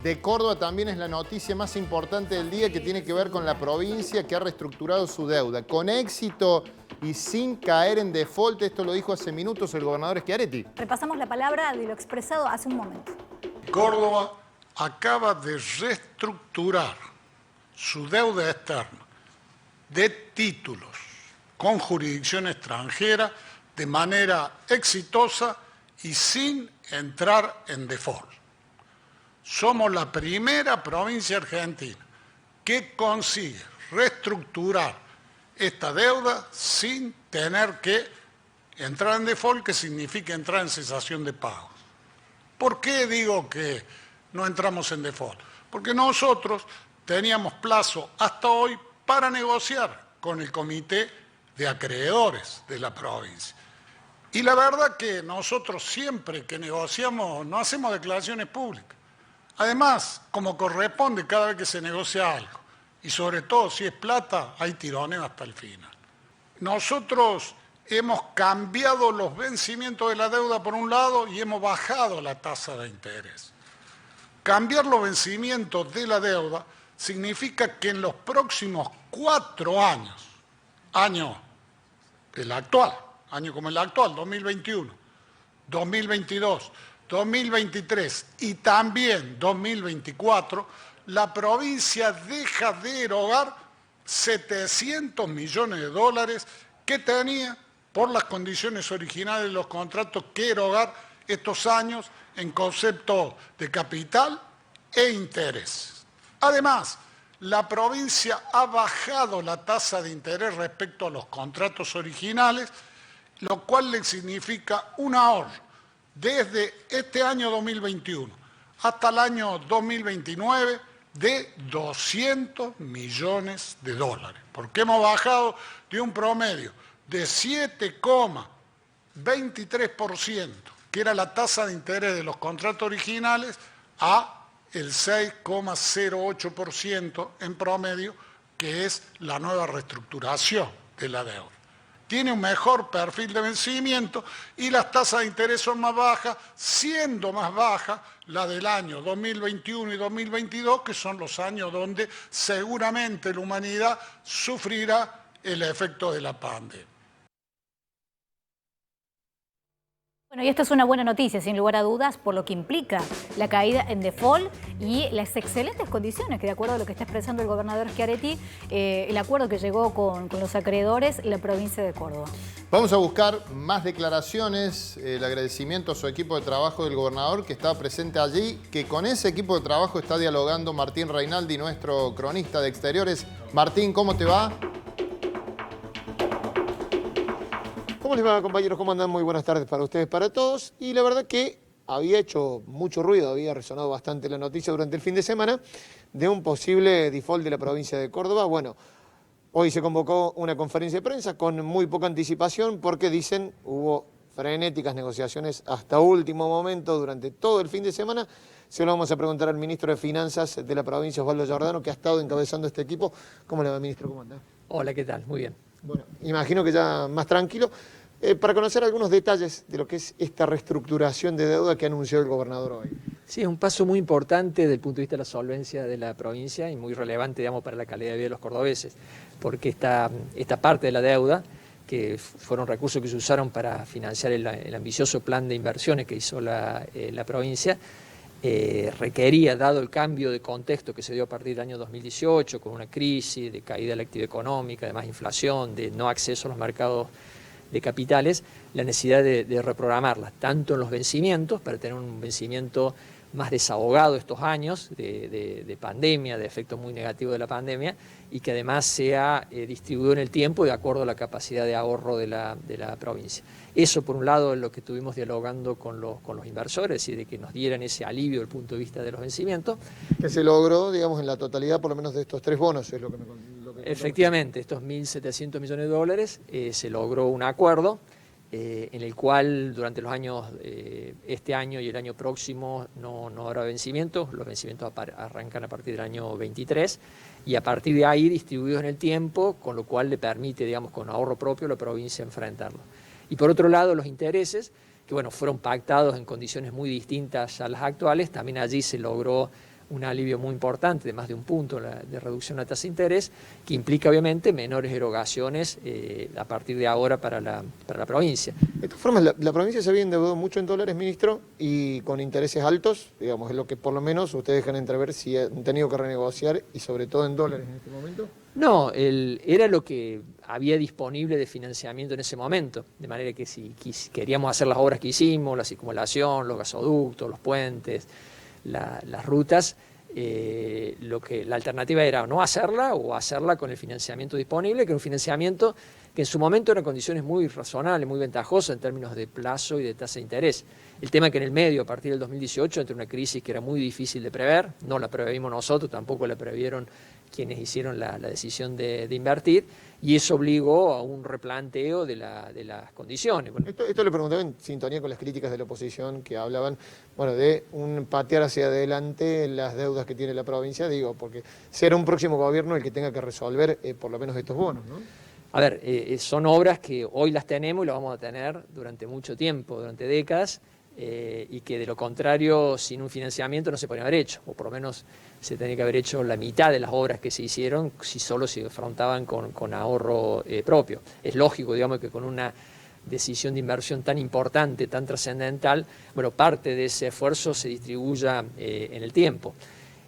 de Córdoba también es la noticia más importante del día, que tiene que ver con la provincia que ha reestructurado su deuda. Con éxito y sin caer en default, esto lo dijo hace minutos el gobernador Schiaretti. Repasamos la palabra de lo expresado hace un momento. Córdoba acaba de reestructurar su deuda externa de títulos con jurisdicción extranjera de manera exitosa y sin entrar en default. Somos la primera provincia argentina que consigue reestructurar esta deuda sin tener que entrar en default, que significa entrar en cesación de pagos. ¿Por qué digo que no entramos en default? Porque nosotros teníamos plazo hasta hoy para negociar con el comité de acreedores de la provincia. Y la verdad que nosotros siempre que negociamos no hacemos declaraciones públicas. Además, como corresponde cada vez que se negocia algo, y sobre todo si es plata, hay tironeo hasta el final. Nosotros hemos cambiado los vencimientos de la deuda por un lado y hemos bajado la tasa de interés. Cambiar los vencimientos de la deuda significa que en los próximos 4 años, año como el actual, 2021, 2022, 2023 y también 2024, la provincia deja de erogar 700 millones de dólares que tenía por las condiciones originales de los contratos que erogar estos años en concepto de capital e interés. Además, la provincia ha bajado la tasa de interés respecto a los contratos originales, lo cual le significa un ahorro desde este año 2021 hasta el año 2029 de 200 millones de dólares, porque hemos bajado de un promedio de 7,23%, que era la tasa de interés de los contratos originales, a el 6,08% en promedio, que es la nueva reestructuración de la deuda. Tiene un mejor perfil de vencimiento y las tasas de interés son más bajas, siendo más baja la del año 2021 y 2022, que son los años donde seguramente la humanidad sufrirá el efecto de la pandemia. Bueno, y esta es una buena noticia, sin lugar a dudas, por lo que implica la caída en default y las excelentes condiciones que, de acuerdo a lo que está expresando el gobernador Schiaretti, el acuerdo que llegó con los acreedores en la provincia de Córdoba. Vamos a buscar más declaraciones, el agradecimiento a su equipo de trabajo del gobernador que estaba presente allí, que con ese equipo de trabajo está dialogando Martín Reinaldi, nuestro cronista de exteriores. Martín, ¿cómo te va? ¿Cómo les va, compañeros? ¿Cómo andan? Muy buenas tardes para ustedes, para todos. Y la verdad que había hecho mucho ruido, había resonado bastante la noticia durante el fin de semana de un posible default de la provincia de Córdoba. Bueno, hoy se convocó una conferencia de prensa con muy poca anticipación porque dicen hubo frenéticas negociaciones hasta último momento durante todo el fin de semana. Se lo vamos a preguntar al ministro de Finanzas de la provincia, Osvaldo Giordano, que ha estado encabezando este equipo. ¿Cómo le va, ministro? ¿Cómo anda? Hola, ¿qué tal? Muy bien. Bueno, imagino que ya más tranquilo. Para conocer algunos detalles de lo que es esta reestructuración de deuda que anunció el gobernador hoy. Sí, es un paso muy importante desde el punto de vista de la solvencia de la provincia y muy relevante, digamos, para la calidad de vida de los cordobeses, porque esta parte de la deuda, que fueron recursos que se usaron para financiar el ambicioso plan de inversiones que hizo la provincia, requería, dado el cambio de contexto que se dio a partir del año 2018, con una crisis de caída de la actividad económica, de más inflación, de no acceso a los mercados de capitales, la necesidad de reprogramarlas, tanto en los vencimientos, para tener un vencimiento más desahogado estos años de pandemia, de efectos muy negativos de la pandemia, y que además sea distribuido en el tiempo de acuerdo a la capacidad de ahorro de la provincia. Eso, por un lado, es lo que estuvimos dialogando con los inversores, y de que nos dieran ese alivio desde el punto de vista de los vencimientos. Que se logró, digamos, en la totalidad, por lo menos de estos 3 bonos, es lo que me Efectivamente, estos 1.700 millones de dólares, se logró un acuerdo en el cual durante los años, este año y el año próximo no habrá vencimientos. Los vencimientos arrancan a partir del año 23 y a partir de ahí distribuidos en el tiempo, con lo cual le permite, digamos, con ahorro propio a la provincia enfrentarlo. Y por otro lado, los intereses, que bueno, fueron pactados en condiciones muy distintas a las actuales. También allí se logró un alivio muy importante de más de un punto de reducción de la tasa de interés, que implica obviamente menores erogaciones a partir de ahora para la provincia. De todas formas, la provincia se había endeudado mucho en dólares, ministro, y con intereses altos, digamos, es lo que por lo menos ustedes dejan entrever si han tenido que renegociar y sobre todo en dólares en este momento. No, era lo que había disponible de financiamiento en ese momento, de manera que si queríamos hacer las obras que hicimos, la circunvalación, los gasoductos, los puentes, las rutas, la alternativa era no hacerla o hacerla con el financiamiento disponible, que era un financiamiento que en su momento eran condiciones muy razonables, muy ventajosas en términos de plazo y de tasa de interés. El tema es que en el medio, a partir del 2018, entre una crisis que era muy difícil de prever, no la previmos nosotros, tampoco la previeron quienes hicieron la decisión de invertir, y eso obligó a un replanteo de las condiciones. Bueno, esto le preguntaba en sintonía con las críticas de la oposición que hablaban, bueno, de un patear hacia adelante las deudas que tiene la provincia, digo, porque será un próximo gobierno el que tenga que resolver por lo menos estos bonos, ¿no? A ver, son obras que hoy las tenemos y las vamos a tener durante mucho tiempo, durante décadas, y que de lo contrario, sin un financiamiento no se podría haber hecho, o por lo menos se tenía que haber hecho la mitad de las obras que se hicieron si solo se afrontaban con ahorro propio. Es lógico, digamos, que con una decisión de inversión tan importante, tan trascendental, bueno, parte de ese esfuerzo se distribuya en el tiempo.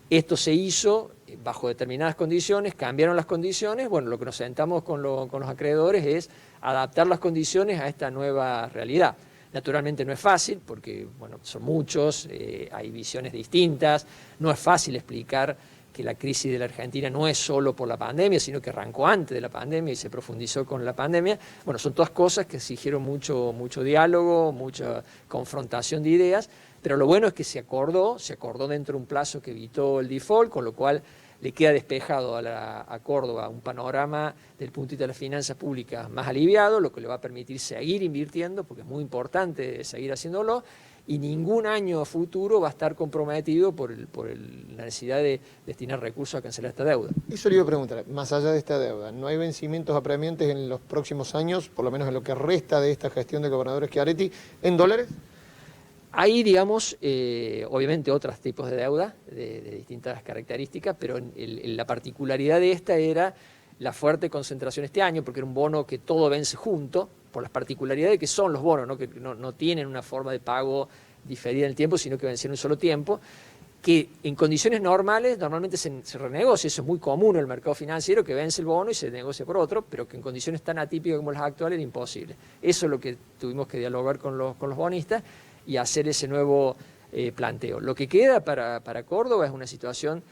Esto se hizo bajo determinadas condiciones, cambiaron las condiciones, bueno, lo que nos sentamos con los acreedores es adaptar las condiciones a esta nueva realidad. Naturalmente no es fácil porque, bueno, son muchos, hay visiones distintas, no es fácil explicar que la crisis de la Argentina no es solo por la pandemia, sino que arrancó antes de la pandemia y se profundizó con la pandemia. Bueno, son todas cosas que exigieron mucho diálogo, mucha confrontación de ideas, pero lo bueno es que se acordó dentro de un plazo que evitó el default, con lo cual le queda despejado a Córdoba un panorama del punto de vista de las finanzas públicas más aliviado, lo que le va a permitir seguir invirtiendo, porque es muy importante seguir haciéndolo, y ningún año futuro va a estar comprometido por la necesidad de destinar recursos a cancelar esta deuda. Eso le iba a preguntar, más allá de esta deuda, ¿no hay vencimientos apremiantes en los próximos años, por lo menos en lo que resta de esta gestión de gobernador Schiaretti, en dólares? Hay, digamos, obviamente otros tipos de deuda de distintas características, pero la particularidad de esta era la fuerte concentración este año, porque era un bono que todo vence junto, por las particularidades que son los bonos, ¿no? Que no tienen una forma de pago diferida en el tiempo, sino que vencen en un solo tiempo, que en condiciones normales normalmente se renegocia, eso es muy común en el mercado financiero, que vence el bono y se negocia por otro, pero que en condiciones tan atípicas como las actuales era imposible. Eso es lo que tuvimos que dialogar con los bonistas y hacer ese nuevo planteo. Lo que queda para Córdoba es una situación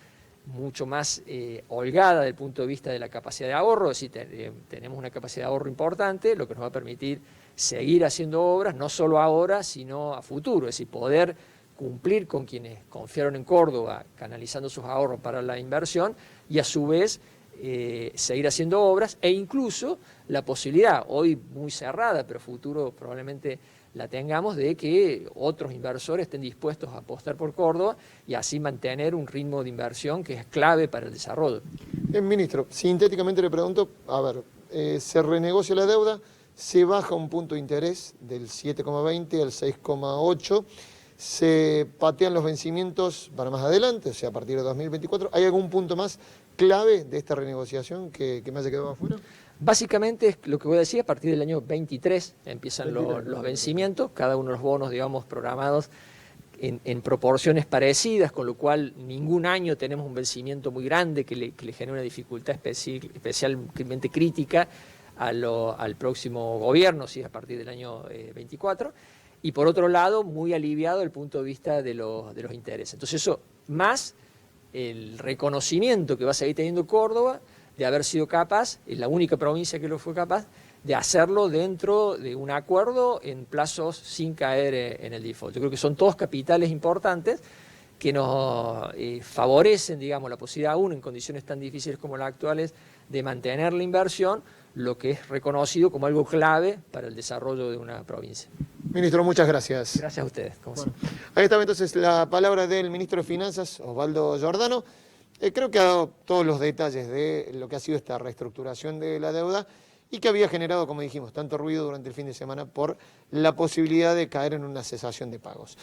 mucho más holgada desde el punto de vista de la capacidad de ahorro, es decir, tenemos una capacidad de ahorro importante, lo que nos va a permitir seguir haciendo obras, no solo ahora, sino a futuro, es decir, poder cumplir con quienes confiaron en Córdoba, canalizando sus ahorros para la inversión, y a su vez seguir haciendo obras, e incluso la posibilidad, hoy muy cerrada, pero futuro probablemente la tengamos, de que otros inversores estén dispuestos a apostar por Córdoba y así mantener un ritmo de inversión que es clave para el desarrollo. Ministro, sintéticamente le pregunto, a ver, se renegocia la deuda, se baja un punto de interés del 7,20 al 6,8, se patean los vencimientos para más adelante, o sea, a partir de 2024. ¿Hay algún punto más clave de esta renegociación que me haya quedado afuera? Básicamente es lo que voy a decir, a partir del año 23 empiezan los vencimientos, cada uno de los bonos, digamos, programados en proporciones parecidas, con lo cual ningún año tenemos un vencimiento muy grande que le genere una dificultad especialmente crítica al próximo gobierno, si es a partir del año 24, y por otro lado, muy aliviado desde el punto de vista de los intereses. Entonces eso, más el reconocimiento que va a seguir teniendo Córdoba, de haber sido capaz, es la única provincia que lo fue capaz, de hacerlo dentro de un acuerdo en plazos sin caer en el default. Yo creo que son todos capitales importantes que nos favorecen, digamos, la posibilidad aún en condiciones tan difíciles como las actuales de mantener la inversión, lo que es reconocido como algo clave para el desarrollo de una provincia. Ministro, muchas gracias. Gracias a ustedes. Bueno, ahí estaba entonces la palabra del ministro de Finanzas, Osvaldo Giordano. Creo que ha dado todos los detalles de lo que ha sido esta reestructuración de la deuda y que había generado, como dijimos, tanto ruido durante el fin de semana por la posibilidad de caer en una cesación de pagos.